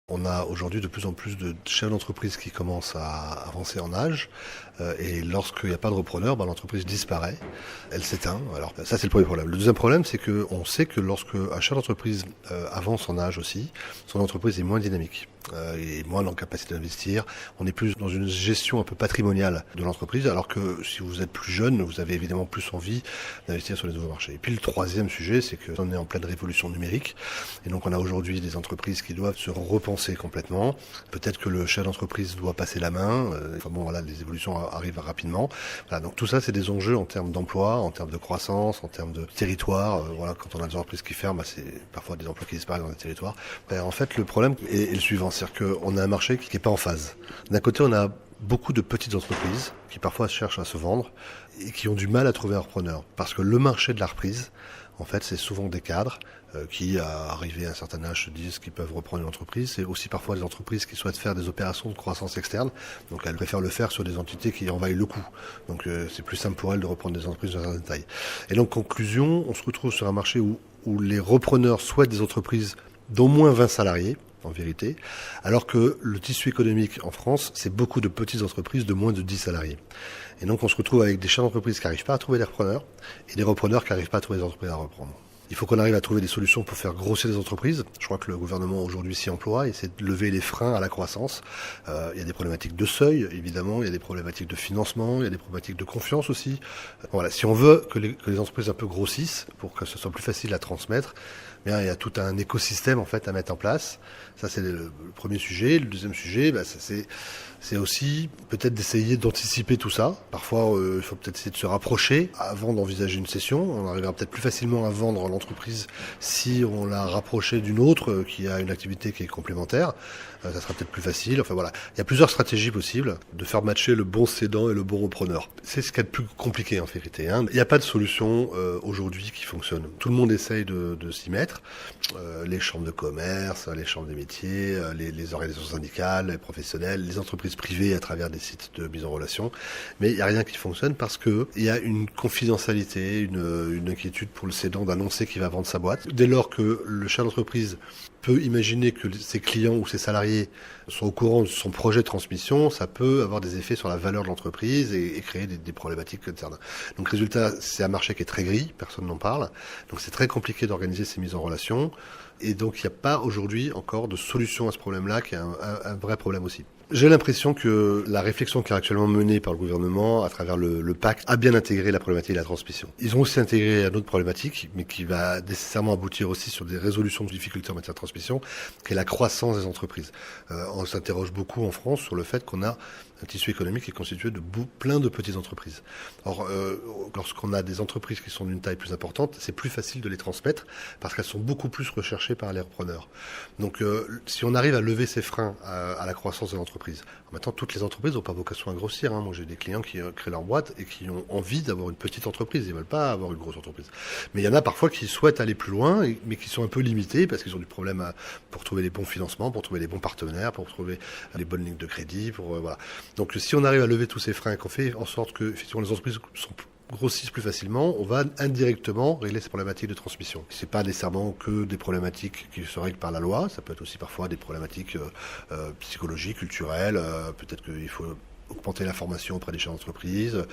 On a aujourd'hui de plus en plus de chefs d'entreprise qui commencent à avancer en âge et lorsqu'il n'y a pas de repreneur, l'entreprise disparaît, elle s'éteint. Alors ça c'est le premier problème. Le deuxième problème c'est qu'on sait que lorsque un chef d'entreprise avance en âge aussi, son entreprise est moins dynamique et moins en capacité d'investir. On est plus dans une gestion un peu patrimoniale de l'entreprise alors que si vous êtes plus jeune, vous avez évidemment plus envie d'investir sur les nouveaux marchés. Et puis le troisième sujet c'est qu'on est en pleine révolution numérique et donc on a aujourd'hui des entreprises qui doivent se repenser complètement. Peut-être que le chef d'entreprise doit passer la main. Les évolutions arrivent rapidement. Voilà, donc tout ça, c'est des enjeux en termes d'emploi, en termes de croissance, en termes de territoire. Quand on a des entreprises qui ferment, c'est parfois des emplois qui disparaissent dans des territoires. En fait, le problème est le suivant, c'est-à-dire qu'on a un marché qui n'est pas en phase. D'un côté, on a beaucoup de petites entreprises qui parfois cherchent à se vendre et qui ont du mal à trouver un repreneur. Parce que le marché de la reprise, en fait, c'est souvent des cadres qui, arrivés à un certain âge, se disent qu'ils peuvent reprendre une entreprise. C'est aussi parfois des entreprises qui souhaitent faire des opérations de croissance externe. Donc elles préfèrent le faire sur des entités qui en vaillent le coup. Donc c'est plus simple pour elles de reprendre des entreprises de certaine taille. Et donc, conclusion, on se retrouve sur un marché où les repreneurs souhaitent des entreprises d'au moins 20 salariés, en vérité, alors que le tissu économique en France, c'est beaucoup de petites entreprises de moins de 10 salariés. Et donc on se retrouve avec des chefs d'entreprise qui n'arrivent pas à trouver des repreneurs et des repreneurs qui n'arrivent pas à trouver des entreprises à reprendre. Il faut qu'on arrive à trouver des solutions pour faire grossir les entreprises. Je crois que le gouvernement aujourd'hui s'y emploie et c'est de lever les freins à la croissance. Il y a des problématiques de seuil, évidemment, il y a des problématiques de financement, il y a des problématiques de confiance aussi. Voilà, si on veut que les entreprises un peu grossissent, pour que ce soit plus facile à transmettre, il y a tout un écosystème en fait à mettre en place. Ça c'est le premier sujet. Le deuxième sujet, c'est aussi peut-être d'essayer d'anticiper tout ça. Parfois, il faut peut-être essayer de se rapprocher avant d'envisager une cession. On arrivera peut-être plus facilement à vendre l'entreprise si on l'a rapprochée d'une autre qui a une activité qui est complémentaire. Ça sera peut-être plus facile. Enfin voilà, il y a plusieurs stratégies possibles de faire matcher le bon cédant et le bon repreneur. C'est ce qu'il y a de plus compliqué en vérité. Il n'y a pas de solution aujourd'hui qui fonctionne. Tout le monde essaye de s'y mettre. Les chambres de commerce, les chambres des métiers, les organisations syndicales, les professionnels, les entreprises privées à travers des sites de mise en relation. Mais il n'y a rien qui fonctionne parce que il y a une confidentialité, une inquiétude pour le cédant d'annoncer qu'il va vendre sa boîte. Dès lors que le chef d'entreprise peut imaginer que ses clients ou ses salariés sont au courant de son projet de transmission, ça peut avoir des effets sur la valeur de l'entreprise et créer des problématiques internes. Donc résultat, c'est un marché qui est très gris, personne n'en parle. Donc c'est très compliqué d'organiser ces mises en relation. Et donc il n'y a pas aujourd'hui encore de solution à ce problème-là, qui est un vrai problème aussi. J'ai l'impression que la réflexion qui est actuellement menée par le gouvernement à travers le pacte a bien intégré la problématique de la transmission. Ils ont aussi intégré une autre problématique, mais qui va nécessairement aboutir aussi sur des résolutions de difficultés en matière de transmission, qui est la croissance des entreprises. On s'interroge beaucoup en France sur le fait qu'on a un tissu économique qui est constitué de plein de petites entreprises. Or, lorsqu'on a des entreprises qui sont d'une taille plus importante, c'est plus facile de les transmettre parce qu'elles sont beaucoup plus recherchées par les repreneurs. Donc, si on arrive à lever ces freins à la croissance de l'entreprise, maintenant, toutes les entreprises n'ont pas vocation à grossir. Moi, j'ai des clients qui créent leur boîte et qui ont envie d'avoir une petite entreprise. Ils ne veulent pas avoir une grosse entreprise. Mais il y en a parfois qui souhaitent aller plus loin, mais qui sont un peu limités parce qu'ils ont du problème pour trouver les bons financements, pour trouver les bons partenaires, pour trouver les bonnes lignes de crédit. Voilà. Donc, si on arrive à lever tous ces freins, qu'on fait en sorte que effectivement, les entreprises grossissent plus facilement, on va indirectement régler ces problématiques de transmission. C'est pas nécessairement que des problématiques qui se règlent par la loi, ça peut être aussi parfois des problématiques psychologiques, culturelles, peut-être qu'il faut augmenter la formation auprès des chefs d'entreprise.